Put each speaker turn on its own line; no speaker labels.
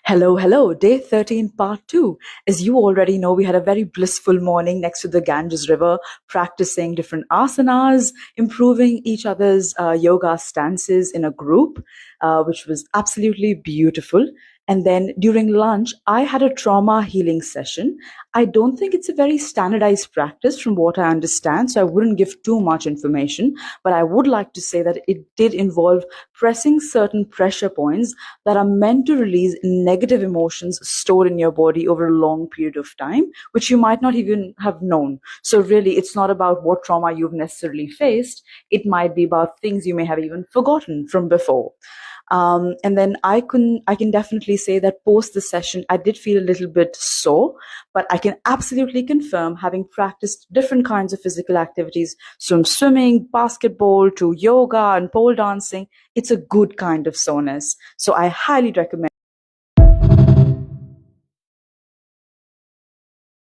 Hello, hello. Day 13, part 2. As you already know, we had a very blissful morning next to the Ganges River, practicing different asanas, improving each other's yoga stances in a group, which was absolutely beautiful. And then during lunch, I had a trauma healing session. I don't think it's a very standardized practice from what I understand, so I wouldn't give too much information, but I would like to say that it did involve pressing certain pressure points that are meant to release negative emotions stored in your body over a long period of time, which you might not even have known. So, really, it's not about what trauma you've necessarily faced, it might be about things you may have even forgotten from before. And then I can definitely say that post the session, I did feel a little bit sore, but I can absolutely confirm, having practiced different kinds of physical activities, from swimming, basketball to yoga and pole dancing, it's a good kind of soreness. So I highly recommend